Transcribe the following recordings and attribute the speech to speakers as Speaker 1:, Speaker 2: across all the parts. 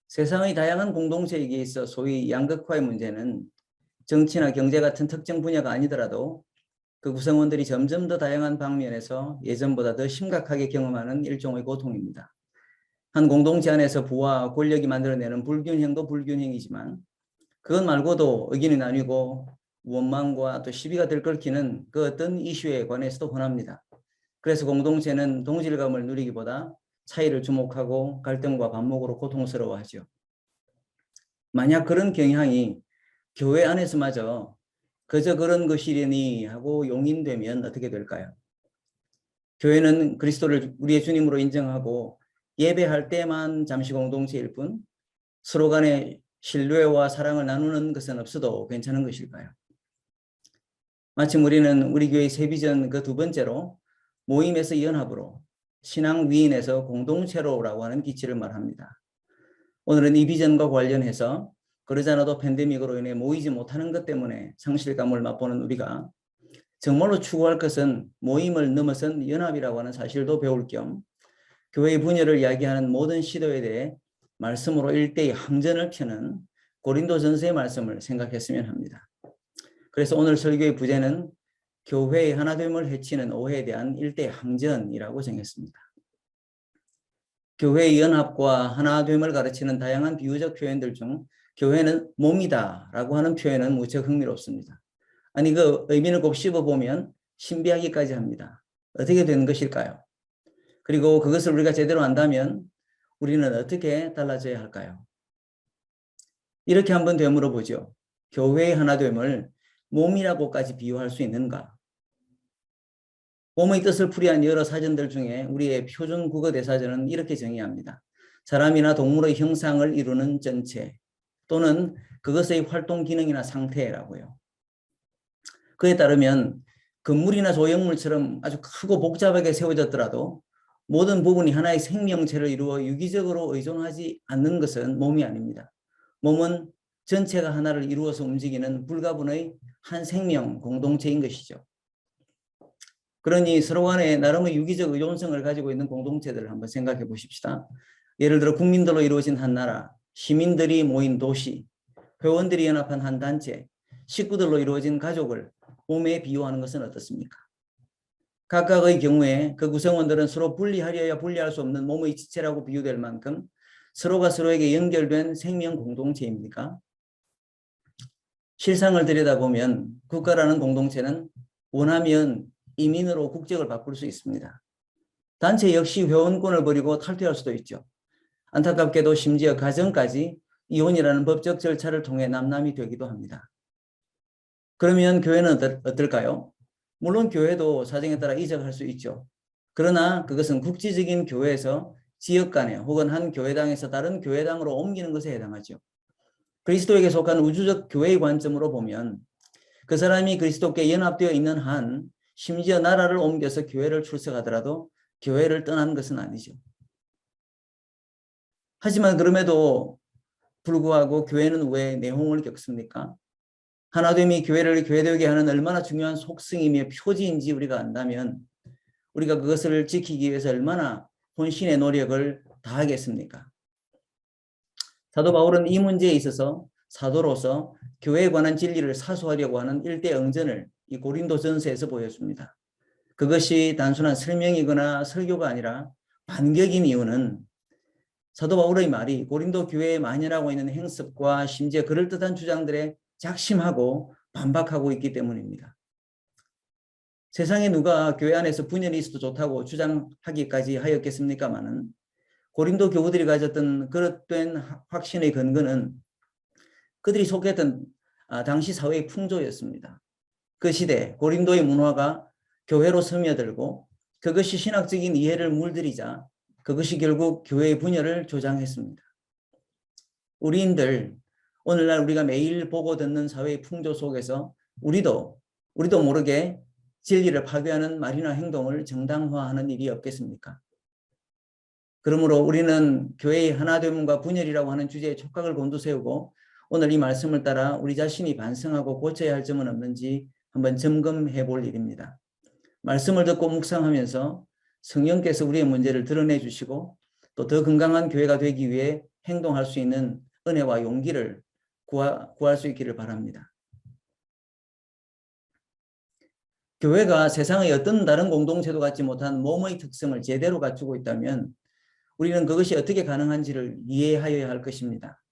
Speaker 1: 세상의 다양한 공동체에게 있어 소위 양극화의 문제는 정치나 경제 같은 특정 분야가 아니더라도 그 구성원들이 점점 더 다양한 방면에서 예전보다 더 심각하게 경험하는 일종의 고통입니다. 한 공동체 안에서 부와 권력이 만들어내는 불균형도 불균형이지만 그것 말고도 의견이 나뉘고 원망과 또 시비가 들끓기는 그 어떤 이슈에 관해서도 흔합니다. 그래서 공동체는 동질감을 누리기보다 차이를 주목하고 갈등과 반목으로 고통스러워하죠. 만약 그런 경향이 교회 안에서마저 그저 그런 것이려니 하고 용인되면 어떻게 될까요? 교회는 그리스도를 우리의 주님으로 인정하고 예배할 때만 잠시 공동체일 뿐 서로 간에 신뢰와 사랑을 나누는 것은 없어도 괜찮은 것일까요? 마침 우리는 우리 교회 세비전 그 두 번째로 모임에서 연합으로 신앙 위인에서 공동체로라고 하는 기치를 말합니다. 오늘은 이 비전과 관련해서 그러지 않아도 팬데믹으로 인해 모이지 못하는 것 때문에 상실감을 맛보는 우리가 정말로 추구할 것은 모임을 넘어선 연합이라고 하는 사실도 배울 겸 교회의 분열을 이야기하는 모든 시도에 대해 말씀으로 일대의 항전을 펴는 고린도전서의 말씀을 생각했으면 합니다. 그래서 오늘 설교의 부제는 교회의 하나됨을 해치는 오해에 대한 일대의 항전이라고 정했습니다. 교회의 연합과 하나됨을 가르치는 다양한 비유적 표현들 중 교회는 몸이다 라고 하는 표현은 무척 흥미롭습니다. 아니 그 의미를 곱씹어보면 신비하기까지 합니다. 어떻게 된 것일까요? 그리고 그것을 우리가 제대로 안다면 우리는 어떻게 달라져야 할까요? 이렇게 한번 되물어보죠. 교회의 하나됨을 몸이라고까지 비유할 수 있는가? 몸의 뜻을 풀이한 여러 사전들 중에 우리의 표준 국어 대사전은 이렇게 정의합니다. 사람이나 동물의 형상을 이루는 전체 또는 그것의 활동 기능이나 상태라고요. 그에 따르면 건물이나 조형물처럼 아주 크고 복잡하게 세워졌더라도 모든 부분이 하나의 생명체를 이루어 유기적으로 의존하지 않는 것은 몸이 아닙니다. 몸은 전체가 하나를 이루어서 움직이는 불가분의 한 생명 공동체인 것이죠. 그러니 서로 간에 나름의 유기적 의존성을 가지고 있는 공동체들을 한번 생각해 보십시다. 예를 들어 국민들로 이루어진 한 나라, 시민들이 모인 도시, 회원들이 연합한 한 단체, 식구들로 이루어진 가족을 몸에 비유하는 것은 어떻습니까? 각각의 경우에 그 구성원들은 서로 분리하려야 분리할 수 없는 몸의 지체라고 비유될 만큼 서로가 서로에게 연결된 생명 공동체입니까? 실상을 들여다보면 국가라는 공동체는 원하면 이민으로 국적을 바꿀 수 있습니다. 단체 역시 회원권을 버리고 탈퇴할 수도 있죠. 안타깝게도 심지어 가정까지 이혼이라는 법적 절차를 통해 남남이 되기도 합니다. 그러면 교회는 어떨까요? 물론 교회도 사정에 따라 이적할 수 있죠. 그러나 그것은 국지적인 교회에서 지역 간에 혹은 한 교회당에서 다른 교회당으로 옮기는 것에 해당하죠. 그리스도에게 속한 우주적 교회의 관점으로 보면 그 사람이 그리스도께 연합되어 있는 한 심지어 나라를 옮겨서 교회를 출석하더라도 교회를 떠난 것은 아니죠. 하지만 그럼에도 불구하고 교회는 왜 내홍을 겪습니까? 하나됨이 교회를 교회되게 하는 얼마나 중요한 속성이며 표지인지 우리가 안다면 우리가 그것을 지키기 위해서 얼마나 혼신의 노력을 다하겠습니까? 사도 바울은 이 문제에 있어서 사도로서 교회에 관한 진리를 사수하려고 하는 일대응전을 이 고린도전서에서 보여줍니다. 그것이 단순한 설명이거나 설교가 아니라 반격인 이유는 사도 바울의 말이 고린도 교회에 만연하고 있는 행습과 심지어 그럴듯한 주장들에 작심하고 반박하고 있기 때문입니다. 세상에 누가 교회 안에서 분열이 있어도 좋다고 주장하기까지 하였겠습니까마는 고린도 교우들이 가졌던 그릇된 확신의 근거는 그들이 속했던 당시 사회의 풍조였습니다. 그 시대 고린도의 문화가 교회로 스며들고 그것이 신학적인 이해를 물들이자 그것이 결국 교회의 분열을 조장했습니다. 우리인들 오늘날 우리가 매일 보고 듣는 사회의 풍조 속에서 우리도 모르게 진리를 파괴하는 말이나 행동을 정당화하는 일이 없겠습니까? 그러므로 우리는 교회의 하나됨과 분열이라고 하는 주제에 촉각을 곤두세우고 오늘 이 말씀을 따라 우리 자신이 반성하고 고쳐야 할 점은 없는지 한번 점검해 볼 일입니다. 말씀을 듣고 묵상하면서 성령께서 우리의 문제를 드러내 주시고 또 더 건강한 교회가 되기 위해 행동할 수 있는 은혜와 용기를 구할 수 있기를 바랍니다. 교회가 세상의 어떤 다른 공동체도 갖지 못한 몸의 특성을 제대로 갖추고 있다면 우리는 그것이 어떻게 가능한지를 이해하여야 할 것입니다.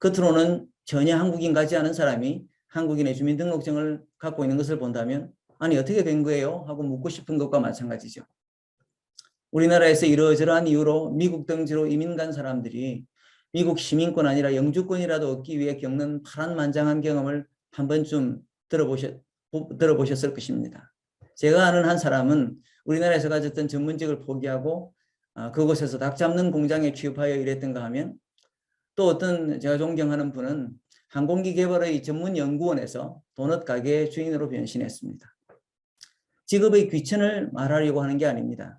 Speaker 1: 겉으로는 전혀 한국인 같지 않은 사람이 한국인의 주민등록증을 갖고 있는 것을 본다면 아니 어떻게 된 거예요? 하고 묻고 싶은 것과 마찬가지죠. 우리나라에서 이러저러한 이유로 미국 등지로 이민 간 사람들이 미국 시민권 아니라 영주권이라도 얻기 위해 겪는 파란만장한 경험을 한 번쯤 들어보셨을 것입니다. 제가 아는 한 사람은 우리나라에서 가졌던 전문직을 포기하고 그곳에서 닭 잡는 공장에 취업하여 일했던가 하면 또 어떤 제가 존경하는 분은 항공기 개발의 전문 연구원에서 도넛 가게 주인으로 변신했습니다. 직업의 귀천을 말하려고 하는 게 아닙니다.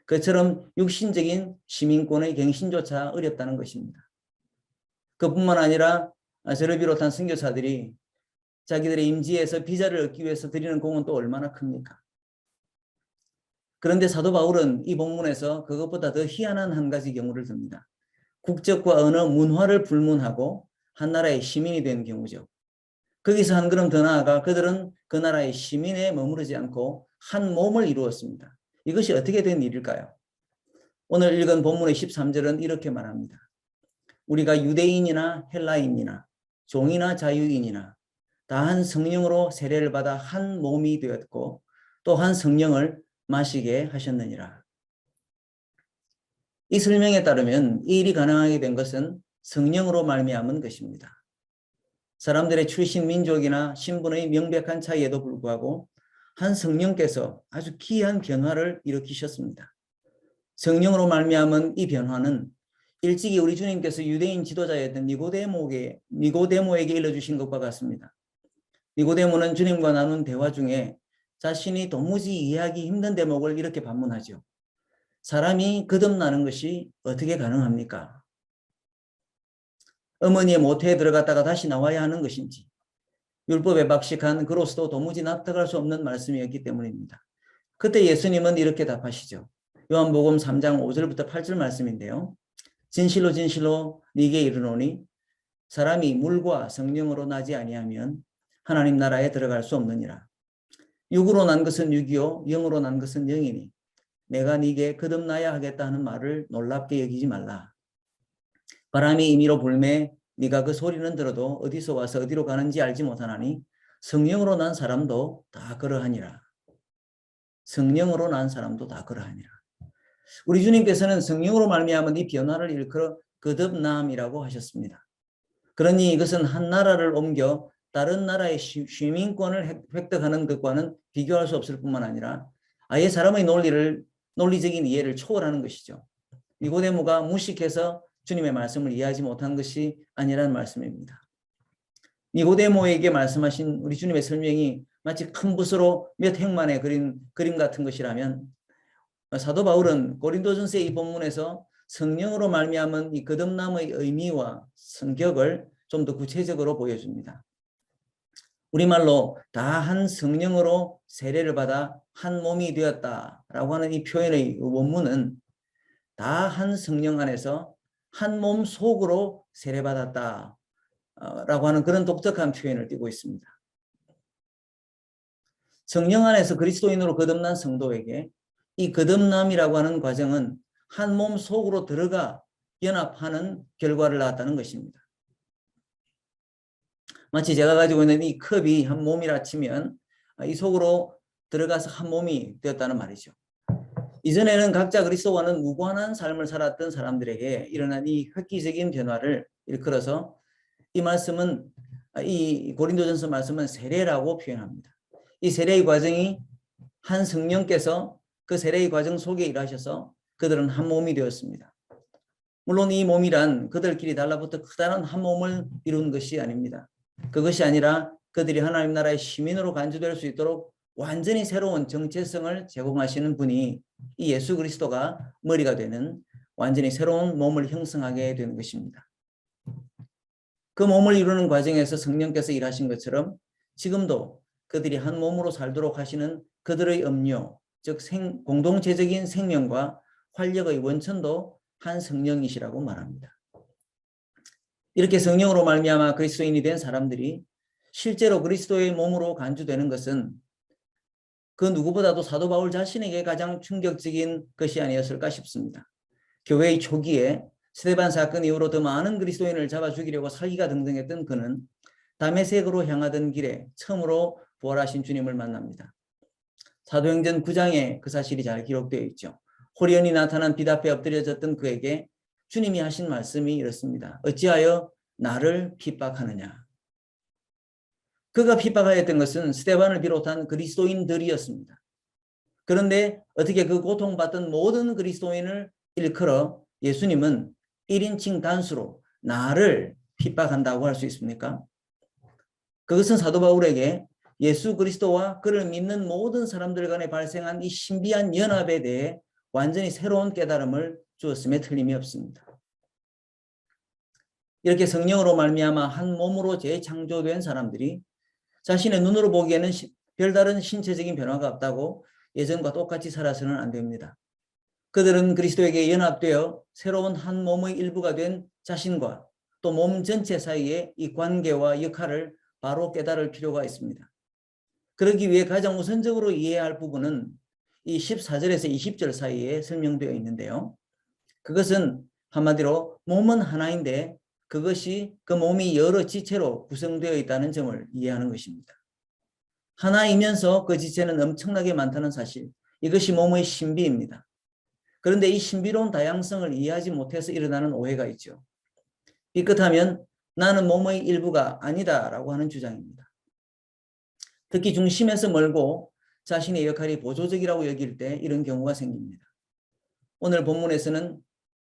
Speaker 1: 그처럼 육신적인 시민권의 갱신조차 어렵다는 것입니다. 그뿐만 아니라 저를 비롯한 선교사들이 자기들의 임지에서 비자를 얻기 위해서 드리는 공은 또 얼마나 큽니까? 그런데 사도 바울은 이 본문에서 그것보다 더 희한한 한 가지 경우를 듭니다. 국적과 언어, 문화를 불문하고 한 나라의 시민이 된 경우죠. 거기서 한 걸음 더 나아가 그들은 그 나라의 시민에 머무르지 않고 한 몸을 이루었습니다. 이것이 어떻게 된 일일까요? 오늘 읽은 본문의 13절은 이렇게 말합니다. 우리가 유대인이나 헬라인이나 종이나 자유인이나 다 한 성령으로 세례를 받아 한 몸이 되었고 또 한 성령을 마시게 하셨느니라. 이 설명에 따르면 이 일이 가능하게 된 것은 성령으로 말미암은 것입니다. 사람들의 출신 민족이나 신분의 명백한 차이에도 불구하고 한 성령께서 아주 기이한 변화를 일으키셨습니다. 성령으로 말미암은 이 변화는 일찍이 우리 주님께서 유대인 지도자였던 니고데모에게 일러주신 것과 같습니다. 니고데모는 주님과 나눈 대화 중에 자신이 도무지 이해하기 힘든 대목을 이렇게 반문하죠. 사람이 거듭나는 것이 어떻게 가능합니까? 어머니의 모태에 들어갔다가 다시 나와야 하는 것인지 율법에 박식한 그로서도 도무지 납득할 수 없는 말씀이었기 때문입니다. 그때 예수님은 이렇게 답하시죠. 요한복음 3장 5절부터 8절 말씀인데요. 진실로 진실로 네게 이르노니 사람이 물과 성령으로 나지 아니하면 하나님 나라에 들어갈 수 없느니라. 육으로 난 것은 육이요 영으로 난 것은 영이니 내가 네게 거듭나야 하겠다 하는 말을 놀랍게 여기지 말라. 바람이 임의로 불매 네가 그 소리는 들어도 어디서 와서 어디로 가는지 알지 못하나니 성령으로 난 사람도 다 그러하니라. 성령으로 난 사람도 다 그러하니라. 우리 주님께서는 성령으로 말미암은 이 변화를 일컬어 거듭남이라고 하셨습니다. 그러니 이것은 한 나라를 옮겨 다른 나라의 시민권을 획득하는 것과는 비교할 수 없을 뿐만 아니라 아예 사람의 논리적인 이해를 초월하는 것이죠. 니고데모가 무식해서 주님의 말씀을 이해하지 못한 것이 아니라는 말씀입니다. 니고데모에게 말씀하신 우리 주님의 설명이 마치 큰 붓으로 몇 행만에 그린 그림 같은 것이라면 사도 바울은 고린도전서의 이 본문에서 성령으로 말미암은 이 거듭남의 의미와 성격을 좀 더 구체적으로 보여줍니다. 우리말로 다 한 성령으로 세례를 받아 한 몸이 되었다라고 하는 이 표현의 원문은 다 한 성령 안에서 한 몸 속으로 세례받았다라고 하는 그런 독특한 표현을 띠고 있습니다. 성령 안에서 그리스도인으로 거듭난 성도에게 이 거듭남이라고 하는 과정은 한 몸 속으로 들어가 연합하는 결과를 낳았다는 것입니다. 마치 제가 가지고 있는 이 컵이 한 몸이라 치면 이 속으로 들어가서 한 몸이 되었다는 말이죠. 이전에는 각자 그리스도와는 무관한 삶을 살았던 사람들에게 일어난 이 획기적인 변화를 일컬어서 이 말씀은 이 고린도전서 말씀은 세례라고 표현합니다. 이 세례의 과정이 한 성령께서 그 세례의 과정 속에 일하셔서 그들은 한 몸이 되었습니다. 물론 이 몸이란 그들끼리 달라붙어 커다란 한 몸을 이룬 것이 아닙니다. 그것이 아니라 그들이 하나님 나라의 시민으로 간주될 수 있도록 완전히 새로운 정체성을 제공하시는 분이 이 예수 그리스도가 머리가 되는 완전히 새로운 몸을 형성하게 되는 것입니다. 그 몸을 이루는 과정에서 성령께서 일하신 것처럼 지금도 그들이 한 몸으로 살도록 하시는 그들의 음료, 즉 공동체적인 생명과 활력의 원천도 한 성령이시라고 말합니다. 이렇게 성령으로 말미암아 그리스도인이 된 사람들이 실제로 그리스도의 몸으로 간주되는 것은 그 누구보다도 사도 바울 자신에게 가장 충격적인 것이 아니었을까 싶습니다. 교회의 초기에 스데반 사건 이후로 더 많은 그리스도인을 잡아 죽이려고 살기가 등등했던 그는 다메섹으로 향하던 길에 처음으로 부활하신 주님을 만납니다. 사도행전 9장에 그 사실이 잘 기록되어 있죠. 호련히 나타난 빛 앞에 엎드려졌던 그에게 주님이 하신 말씀이 이렇습니다. 어찌하여 나를 핍박하느냐. 그가 핍박하였던 것은 스데반을 비롯한 그리스도인들이었습니다. 그런데 어떻게 그 고통받던 모든 그리스도인을 일컬어 예수님은 1인칭 단수로 나를 핍박한다고 할 수 있습니까? 그것은 사도 바울에게 예수 그리스도와 그를 믿는 모든 사람들 간에 발생한 이 신비한 연합에 대해 완전히 새로운 깨달음을 주었음에 틀림이 없습니다. 이렇게 성령으로 말미암아 한 몸으로 재창조된 사람들이 자신의 눈으로 보기에는 별다른 신체적인 변화가 없다고 예전과 똑같이 살아서는 안 됩니다. 그들은 그리스도에게 연합되어 새로운 한 몸의 일부가 된 자신과 또 몸 전체 사이의 이 관계와 역할을 바로 깨달을 필요가 있습니다. 그러기 위해 가장 우선적으로 이해해야 할 부분은 이 14절에서 20절 사이에 설명되어 있는데요. 그것은 한마디로 몸은 하나인데 그것이 그 몸이 여러 지체로 구성되어 있다는 점을 이해하는 것입니다. 하나이면서 그 지체는 엄청나게 많다는 사실, 이것이 몸의 신비입니다. 그런데 이 신비로운 다양성을 이해하지 못해서 일어나는 오해가 있죠. 삐끗하면 나는 몸의 일부가 아니다라고 하는 주장입니다. 특히 중심에서 멀고 자신의 역할이 보조적이라고 여길 때 이런 경우가 생깁니다. 오늘 본문에서는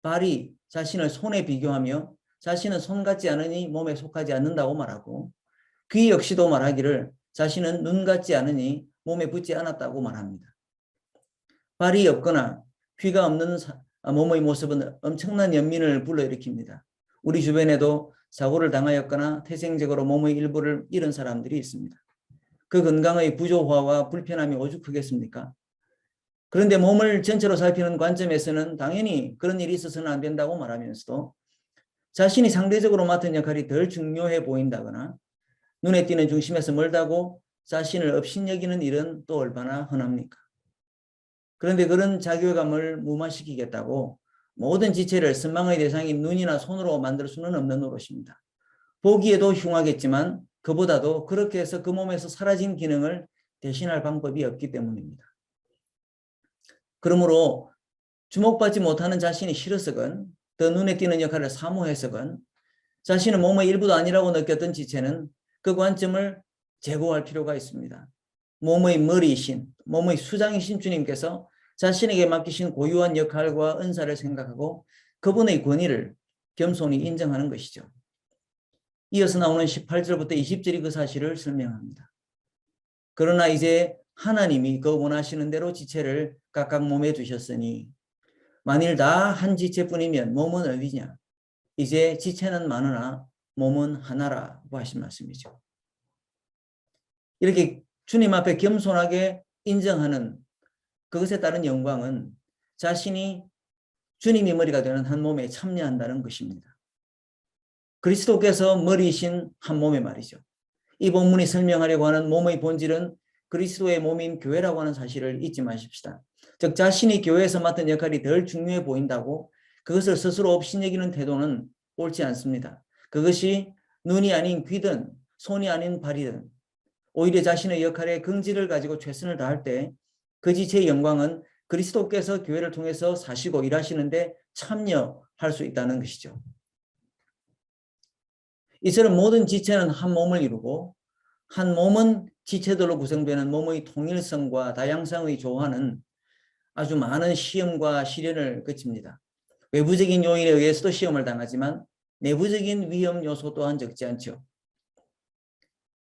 Speaker 1: 발이 자신을 손에 비교하며 자신은 손 같지 않으니 몸에 속하지 않는다고 말하고, 귀 역시도 말하기를 자신은 눈 같지 않으니 몸에 붙지 않았다고 말합니다. 발이 없거나 귀가 없는 몸의 모습은 엄청난 연민을 불러일으킵니다. 우리 주변에도 사고를 당하였거나 태생적으로 몸의 일부를 잃은 사람들이 있습니다. 그 건강의 부조화와 불편함이 오죽 크겠습니까? 그런데 몸을 전체로 살피는 관점에서는 당연히 그런 일이 있어서는 안 된다고 말하면서도 자신이 상대적으로 맡은 역할이 덜 중요해 보인다거나 눈에 띄는 중심에서 멀다고 자신을 업신여기는 일은 또 얼마나 흔합니까? 그런데 그런 자괴감을 무마시키겠다고 모든 지체를 선망의 대상인 눈이나 손으로 만들 수는 없는 노릇입니다. 보기에도 흉하겠지만 그보다도 그렇게 해서 그 몸에서 사라진 기능을 대신할 방법이 없기 때문입니다. 그러므로 주목받지 못하는 자신이 싫어서건 더 눈에 띄는 역할을 사모해서건 자신은 몸의 일부도 아니라고 느꼈던 지체는 그 관점을 제고할 필요가 있습니다. 몸의 머리이신, 몸의 수장이신 주님께서 자신에게 맡기신 고유한 역할과 은사를 생각하고 그분의 권위를 겸손히 인정하는 것이죠. 이어서 나오는 18절부터 20절이 그 사실을 설명합니다. 그러나 이제 하나님이 그 원하시는 대로 지체를 각각 몸에 두셨으니 만일 다 한 지체뿐이면 몸은 어디냐? 이제 지체는 많으나 몸은 하나라고 하신 말씀이죠. 이렇게 주님 앞에 겸손하게 인정하는 그것에 따른 영광은 자신이 주님이 머리가 되는 한 몸에 참여한다는 것입니다. 그리스도께서 머리이신 한 몸의 말이죠. 이 본문이 설명하려고 하는 몸의 본질은 그리스도의 몸인 교회라고 하는 사실을 잊지 마십시다. 즉 자신이 교회에서 맡은 역할이 덜 중요해 보인다고 그것을 스스로 업신여기는 태도는 옳지 않습니다. 그것이 눈이 아닌 귀든 손이 아닌 발이든 오히려 자신의 역할에 긍지를 가지고 최선을 다할 때 그 지체의 영광은 그리스도께서 교회를 통해서 사시고 일하시는데 참여할 수 있다는 것이죠. 이처럼 모든 지체는 한 몸을 이루고 한 몸은 지체들로 구성되는 몸의 통일성과 다양성의 조화는 아주 많은 시험과 시련을 거칩니다. 외부적인 요인에 의해서도 시험을 당하지만 내부적인 위험 요소 또한 적지 않죠.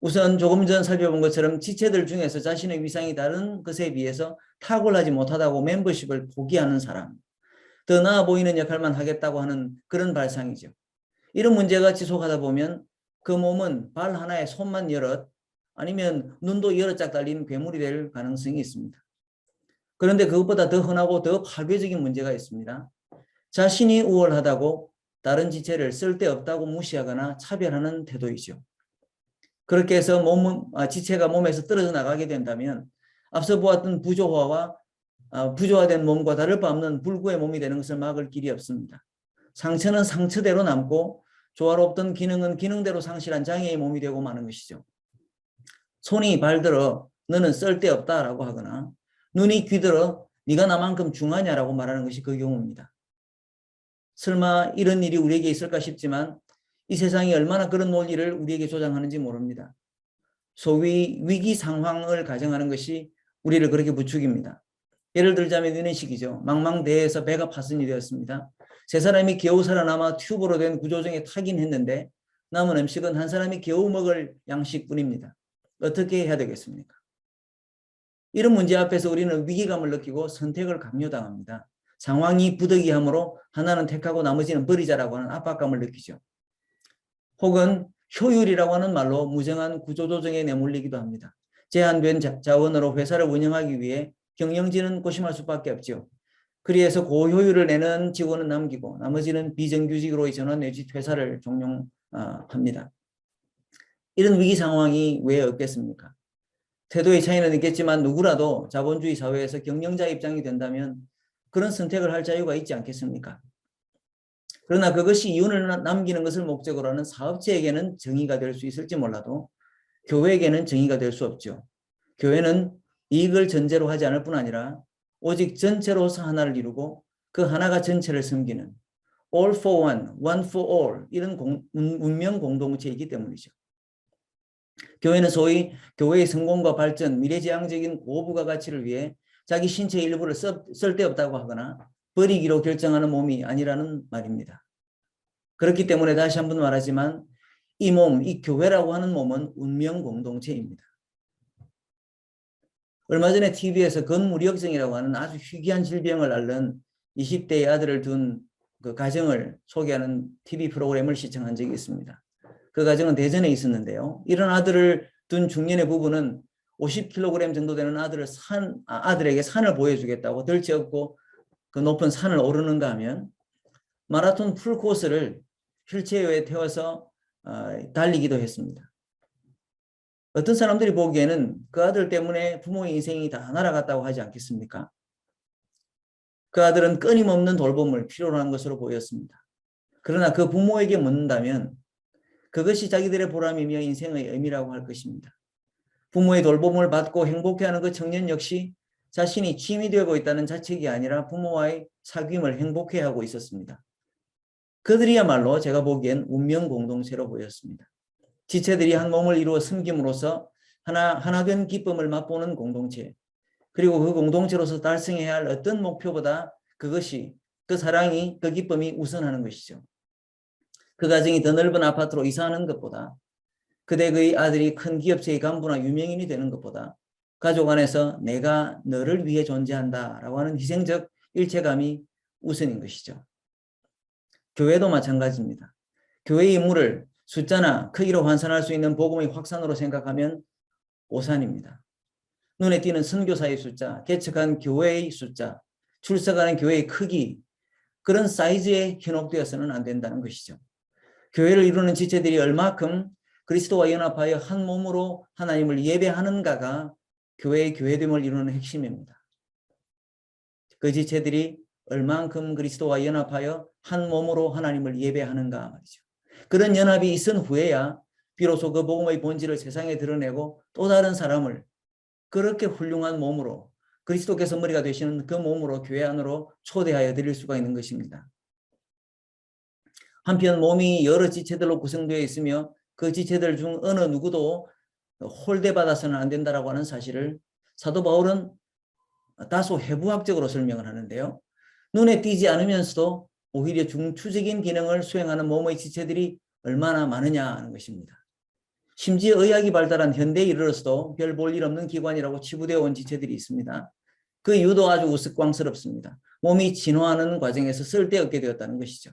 Speaker 1: 우선 조금 전 살펴본 것처럼 지체들 중에서 자신의 위상이 다른 것에 비해서 탁월하지 못하다고 멤버십을 포기하는 사람, 더 나아 보이는 역할만 하겠다고 하는 그런 발상이죠. 이런 문제가 지속하다 보면 그 몸은 발 하나에 손만 여럿 아니면 눈도 여러 짝 달린 괴물이 될 가능성이 있습니다. 그런데 그것보다 더 흔하고 더 파괴적인 문제가 있습니다. 자신이 우월하다고 다른 지체를 쓸데없다고 무시하거나 차별하는 태도이죠. 그렇게 해서 지체가 몸에서 떨어져 나가게 된다면 앞서 보았던 부조화된 몸과 다를 바 없는 불구의 몸이 되는 것을 막을 길이 없습니다. 상처는 상처대로 남고 조화롭던 기능은 기능대로 상실한 장애의 몸이 되고 마는 것이죠. 손이 발들어 너는 쓸데없다라고 하거나 눈이 귀들어 네가 나만큼 중하냐라고 말하는 것이 그 경우입니다. 설마 이런 일이 우리에게 있을까 싶지만 이 세상이 얼마나 그런 논리를 우리에게 조장하는지 모릅니다. 소위 위기 상황을 가정하는 것이 우리를 그렇게 부추깁니다. 예를 들자면 이런 식이죠. 망망대해에서 배가 파손이 되었습니다. 세 사람이 겨우 살아남아 튜브로 된 구조정에 타긴 했는데 남은 음식은 한 사람이 겨우 먹을 양식뿐입니다. 어떻게 해야 되겠습니까? 이런 문제 앞에서 우리는 위기감을 느끼고 선택을 강요당합니다. 상황이 부득이하므로 하나는 택하고 나머지는 버리자라고 하는 압박감을 느끼죠. 혹은 효율이라고 하는 말로 무정한 구조조정에 내몰리기도 합니다. 제한된 자원으로 회사를 운영하기 위해 경영진은 고심할 수밖에 없죠. 그래서 고효율을 내는 직원은 남기고 나머지는 비정규직으로 전환 내지 퇴사를 종용합니다. 이런 위기 상황이 왜 없겠습니까? 태도의 차이는 있겠지만 누구라도 자본주의 사회에서 경영자 입장이 된다면 그런 선택을 할 자유가 있지 않겠습니까? 그러나 그것이 이윤을 남기는 것을 목적으로 하는 사업체에게는 정의가 될 수 있을지 몰라도 교회에게는 정의가 될 수 없죠. 교회는 이익을 전제로 하지 않을 뿐 아니라 오직 전체로서 하나를 이루고 그 하나가 전체를 섬기는 all for one, one for all 이런 운명 공동체이기 때문이죠. 교회는 소위 교회의 성공과 발전, 미래지향적인 고부가 가치를 위해 자기 신체의 일부를 쓸데없다고 하거나 버리기로 결정하는 몸이 아니라는 말입니다. 그렇기 때문에 다시 한번 말하지만 이 몸, 이 교회라고 하는 몸은 운명 공동체입니다. 얼마 전에 TV에서 건무력증이라고 하는 아주 희귀한 질병을 앓는 20대의 아들을 둔 그 가정을 소개하는 TV 프로그램을 시청한 적이 있습니다. 그 가정은 대전에 있었는데요. 이런 아들을 둔 중년의 부부는 50kg 정도 되는 아들에게 산을 보여주겠다고 덜치 없고 그 높은 산을 오르는가 하면 마라톤 풀코스를 휠체어에 태워서 달리기도 했습니다. 어떤 사람들이 보기에는 그 아들 때문에 부모의 인생이 다 날아갔다고 하지 않겠습니까? 그 아들은 끊임없는 돌봄을 필요로 한 것으로 보였습니다. 그러나 그 부모에게 묻는다면 그것이 자기들의 보람이며 인생의 의미라고 할 것입니다. 부모의 돌봄을 받고 행복해하는 그 청년 역시 자신이 취미 되고 있다는 자책이 아니라 부모와의 사귐을 행복해하고 있었습니다. 그들이야말로 제가 보기엔 운명 공동체로 보였습니다. 지체들이 한 몸을 이루어 섬김으로써 하나 된 기쁨을 맛보는 공동체, 그리고 그 공동체로서 달성해야 할 어떤 목표보다 그것이, 그 사랑이, 그 기쁨이 우선하는 것이죠. 그 가정이 더 넓은 아파트로 이사하는 것보다, 그의 아들이 큰 기업체의 간부나 유명인이 되는 것보다 가족 안에서 내가 너를 위해 존재한다라고 하는 희생적 일체감이 우선인 것이죠. 교회도 마찬가지입니다. 교회의 임무를 숫자나 크기로 환산할 수 있는 복음의 확산으로 생각하면 오산입니다. 눈에 띄는 선교사의 숫자, 개척한 교회의 숫자, 출석하는 교회의 크기, 그런 사이즈에 현혹되어서는 안 된다는 것이죠. 교회를 이루는 지체들이 얼마큼 그리스도와 연합하여 한 몸으로 하나님을 예배하는가가 교회의 교회됨을 이루는 핵심입니다. 그 지체들이 얼만큼 그리스도와 연합하여 한 몸으로 하나님을 예배하는가 말이죠. 그런 연합이 있은 후에야 비로소 그 복음의 본질을 세상에 드러내고 또 다른 사람을 그렇게 훌륭한 몸으로 그리스도께서 머리가 되시는 그 몸으로 교회 안으로 초대하여 드릴 수가 있는 것입니다. 한편 몸이 여러 지체들로 구성되어 있으며 그 지체들 중 어느 누구도 홀대받아서는 안 된다라고 하는 사실을 사도 바울은 다소 해부학적으로 설명을 하는데요. 눈에 띄지 않으면서도 오히려 중추적인 기능을 수행하는 몸의 지체들이 얼마나 많으냐 하는 것입니다. 심지어 의학이 발달한 현대에 이르러서도 별 볼 일 없는 기관이라고 치부되어 온 지체들이 있습니다. 그 이유도 아주 우스꽝스럽습니다. 몸이 진화하는 과정에서 쓸데없게 되었다는 것이죠.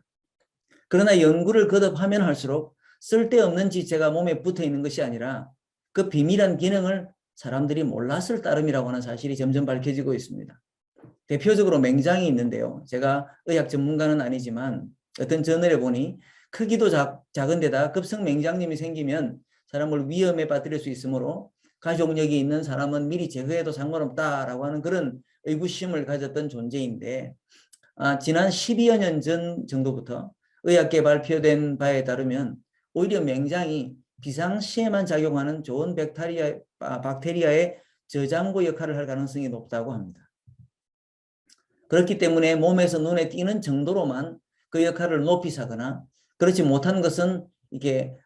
Speaker 1: 그러나 연구를 거듭하면 할수록 쓸데없는 지체가 몸에 붙어 있는 것이 아니라 그 비밀한 기능을 사람들이 몰랐을 따름이라고 하는 사실이 점점 밝혀지고 있습니다. 대표적으로 맹장이 있는데요. 제가 의학 전문가는 아니지만 어떤 저널에 보니 크기도 작은 데다 급성 맹장염이 생기면 사람을 위험에 빠뜨릴 수 있으므로 가족력이 있는 사람은 미리 제거해도 상관없다라고 하는 그런 의구심을 가졌던 존재인데, 지난 12여 년 전 정도부터 의학계 발표된 바에 따르면 오히려 맹장이 비상시에만 작용하는 좋은 박테리아의 저장고 역할을 할 가능성이 높다고 합니다. 그렇기 때문에 몸에서 눈에 띄는 정도로만 그 역할을 높이 사거나 그렇지 못한 것은 이게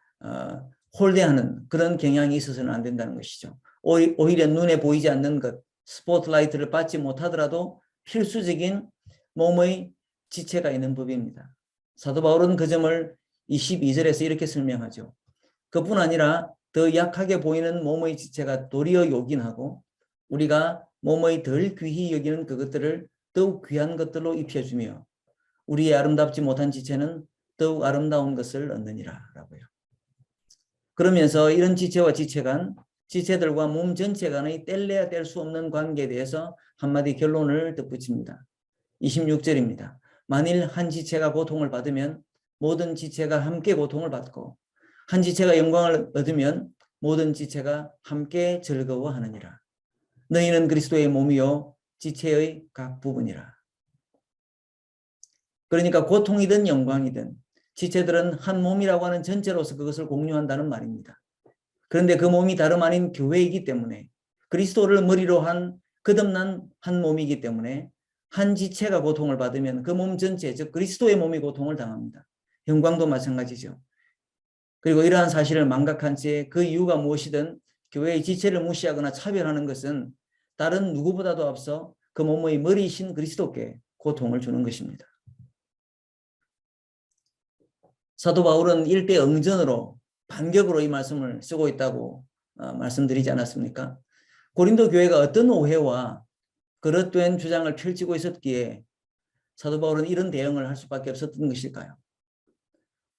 Speaker 1: 홀대하는 그런 경향이 있어서는 안 된다는 것이죠. 오히려 눈에 보이지 않는 것, 스포트라이트를 받지 못하더라도 필수적인 몸의 지체가 있는 법입니다. 사도 바울은 그 점을 22절에서 이렇게 설명하죠. 그뿐 아니라 더 약하게 보이는 몸의 지체가 도리어 요긴하고 우리가 몸의 덜 귀히 여기는 그것들을 더욱 귀한 것들로 입혀주며 우리의 아름답지 못한 지체는 더욱 아름다운 것을 얻느니라 라고요. 그러면서 이런 지체와 지체 간, 지체들과 몸 전체 간의 뗄래야 뗄 수 없는 관계에 대해서 한마디 결론을 덧붙입니다. 26절입니다. 만일 한 지체가 고통을 받으면 모든 지체가 함께 고통을 받고 한 지체가 영광을 얻으면 모든 지체가 함께 즐거워하느니라. 너희는 그리스도의 몸이요 지체의 각 부분이라. 그러니까 고통이든 영광이든 지체들은 한 몸이라고 하는 전체로서 그것을 공유한다는 말입니다. 그런데 그 몸이 다름 아닌 교회이기 때문에 그리스도를 머리로 한 거듭난 한 몸이기 때문에 한 지체가 고통을 받으면 그 몸 전체, 즉 그리스도의 몸이 고통을 당합니다. 영광도 마찬가지죠. 그리고 이러한 사실을 망각한 채 그 이유가 무엇이든 교회의 지체를 무시하거나 차별하는 것은 다른 누구보다도 앞서 그 몸의 머리이신 그리스도께 고통을 주는 것입니다. 사도 바울은 일대응전으로 반격으로 이 말씀을 쓰고 있다고 말씀드리지 않았습니까? 고린도 교회가 어떤 오해와 그릇된 주장을 펼치고 있었기에 사도 바울은 이런 대응을 할 수밖에 없었던 것일까요?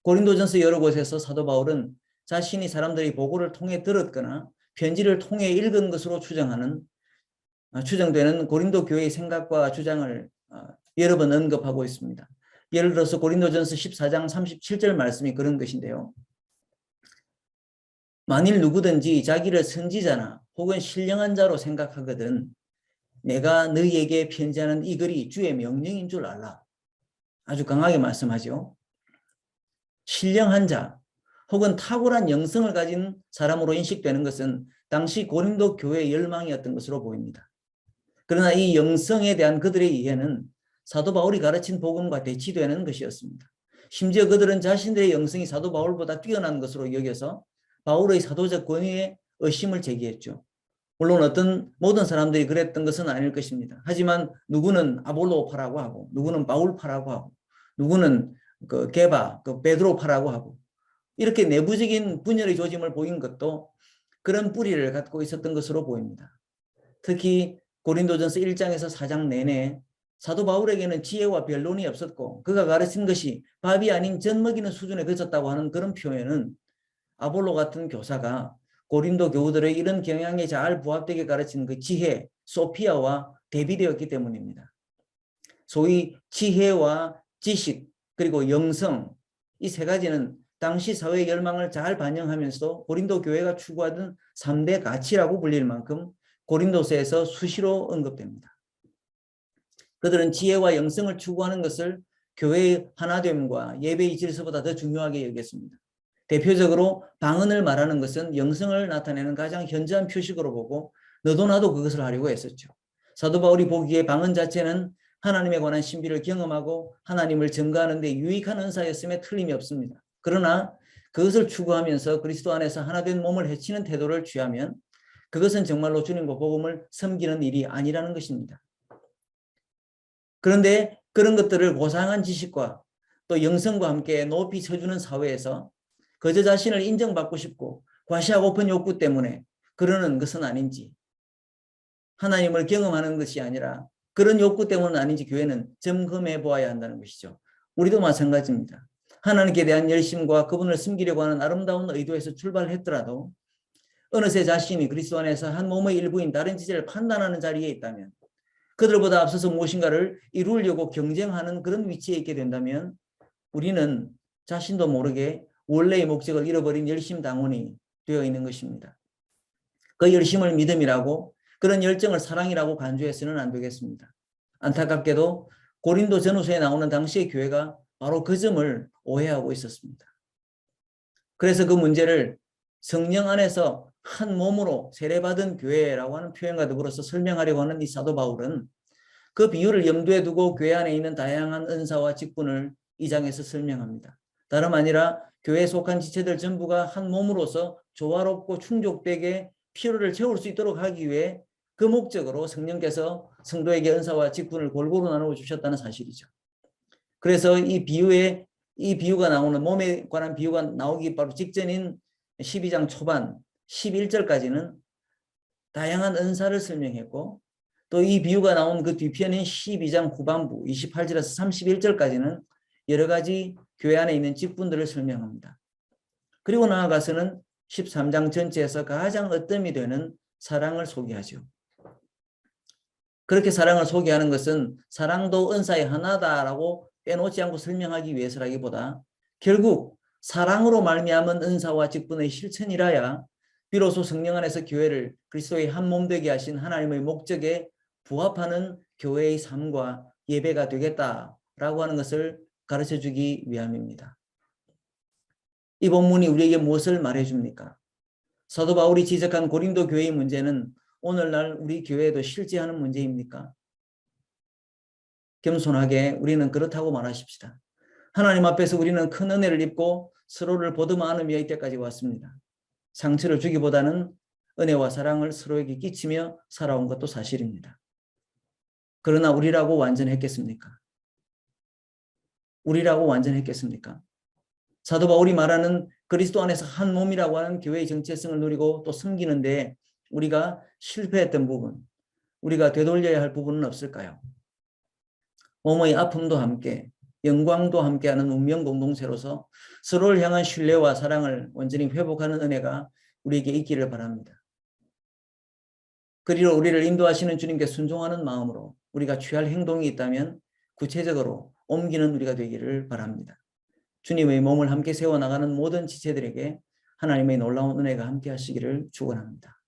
Speaker 1: 고린도전서 여러 곳에서 사도 바울은 자신이 사람들이 보고를 통해 들었거나 편지를 통해 읽은 것으로 추정되는 고린도 교회의 생각과 주장을 여러 번 언급하고 있습니다. 예를 들어서 고린도전서 14장 37절 말씀이 그런 것인데요. 만일 누구든지 자기를 선지자나 혹은 신령한 자로 생각하거든 내가 너희에게 편지하는 이 글이 주의 명령인 줄 알라. 아주 강하게 말씀하죠. 신령한 자 혹은 탁월한 영성을 가진 사람으로 인식되는 것은 당시 고린도 교회의 열망이었던 것으로 보입니다. 그러나 이 영성에 대한 그들의 이해는 사도 바울이 가르친 복음과 대치되는 것이었습니다. 심지어 그들은 자신들의 영성이 사도 바울보다 뛰어난 것으로 여겨서 바울의 사도적 권위에 의심을 제기했죠. 물론 모든 사람들이 그랬던 것은 아닐 것입니다. 하지만 누구는 아볼로파라고 하고 누구는 바울파라고 하고 누구는 게바, 베드로파라고 하고 이렇게 내부적인 분열의 조짐을 보인 것도 그런 뿌리를 갖고 있었던 것으로 보입니다. 특히 고린도전서 1장에서 4장 내내 사도 바울에게는 지혜와 변론이 없었고 그가 가르친 것이 밥이 아닌 젖 먹이는 수준에 그쳤다고 하는 그런 표현은 아볼로 같은 교사가 고린도 교우들의 이런 경향에 잘 부합되게 가르치는 그 지혜, 소피아와 대비되었기 때문입니다. 소위 지혜와 지식 그리고 영성 이 세 가지는 당시 사회의 열망을 잘 반영하면서 고린도 교회가 추구하던 3대 가치라고 불릴 만큼 고린도서에서 수시로 언급됩니다. 그들은 지혜와 영성을 추구하는 것을 교회의 하나됨과 예배의 질서보다 더 중요하게 여겼습니다. 대표적으로 방언을 말하는 것은 영성을 나타내는 가장 현저한 표식으로 보고 너도 나도 그것을 하려고 했었죠. 사도 바울이 보기에 방언 자체는 하나님에 관한 신비를 경험하고 하나님을 증거하는 데 유익한 은사였음에 틀림이 없습니다. 그러나 그것을 추구하면서 그리스도 안에서 하나된 몸을 해치는 태도를 취하면 그것은 정말로 주님과 복음을 섬기는 일이 아니라는 것입니다. 그런데 그런 것들을 고상한 지식과 또 영성과 함께 높이 쳐주는 사회에서 그저 자신을 인정받고 싶고 과시하고픈 욕구 때문에 그러는 것은 아닌지 하나님을 경험하는 것이 아니라 그런 욕구 때문은 아닌지 교회는 점검해 보아야 한다는 것이죠. 우리도 마찬가지입니다. 하나님께 대한 열심과 그분을 섬기려고 하는 아름다운 의도에서 출발했더라도 어느새 자신이 그리스도 안에서 한 몸의 일부인 다른 지체를 판단하는 자리에 있다면 그들보다 앞서서 무엇인가를 이루려고 경쟁하는 그런 위치에 있게 된다면 우리는 자신도 모르게 원래의 목적을 잃어버린 열심 당원이 되어 있는 것입니다. 그 열심을 믿음이라고, 그런 열정을 사랑이라고 간주해서는 안 되겠습니다. 안타깝게도 고린도 전후서에 나오는 당시의 교회가 바로 그 점을 오해하고 있었습니다. 그래서 그 문제를 성령 안에서 한 몸으로 세례받은 교회라고 하는 표현과 더불어서 설명하려고 하는 이 사도 바울은 그 비유를 염두에 두고 교회 안에 있는 다양한 은사와 직분을 이 장에서 설명합니다. 다름 아니라 교회에 속한 지체들 전부가 한 몸으로서 조화롭고 충족되게 필요를 채울 수 있도록 하기 위해 그 목적으로 성령께서 성도에게 은사와 직분을 골고루 나누어 주셨다는 사실이죠. 그래서 이 비유가 나오는, 몸에 관한 비유가 나오기 바로 직전인 12장 초반 11절까지는 다양한 은사를 설명했고, 또 이 비유가 나온 그 뒤편인 12장 후반부 28절에서 31절까지는 여러 가지 교회 안에 있는 직분들을 설명합니다. 그리고 나아가서는 13장 전체에서 가장 으뜸이 되는 사랑을 소개하죠. 그렇게 사랑을 소개하는 것은 사랑도 은사의 하나다라고 빼놓지 않고 설명하기 위해서라기보다 결국 사랑으로 말미암은 은사와 직분의 실천이라야 비로소 성령 안에서 교회를 그리스도의 한 몸 되게 하신 하나님의 목적에 부합하는 교회의 삶과 예배가 되겠다라고 하는 것을 가르쳐주기 위함입니다. 이 본문이 우리에게 무엇을 말해줍니까? 사도 바울이 지적한 고린도 교회의 문제는 오늘날 우리 교회에도 실제하는 문제입니까? 겸손하게 우리는 그렇다고 말하십시다. 하나님 앞에서 우리는 큰 은혜를 입고 서로를 보듬어 안으며 이때까지 왔습니다. 상처를 주기보다는 은혜와 사랑을 서로에게 끼치며 살아온 것도 사실입니다. 그러나 우리라고 완전했겠습니까? 우리라고 완전했겠습니까? 사도 바울이 말하는 그리스도 안에서 한 몸이라고 하는 교회의 정체성을 누리고 또 섬기는데 우리가 실패했던 부분, 우리가 되돌려야 할 부분은 없을까요? 몸의 아픔도 함께, 영광도 함께하는 운명 공동체로서 서로를 향한 신뢰와 사랑을 온전히 회복하는 은혜가 우리에게 있기를 바랍니다. 그리로 우리를 인도하시는 주님께 순종하는 마음으로 우리가 취할 행동이 있다면 구체적으로 옮기는 우리가 되기를 바랍니다. 주님의 몸을 함께 세워나가는 모든 지체들에게 하나님의 놀라운 은혜가 함께 하시기를 축원합니다.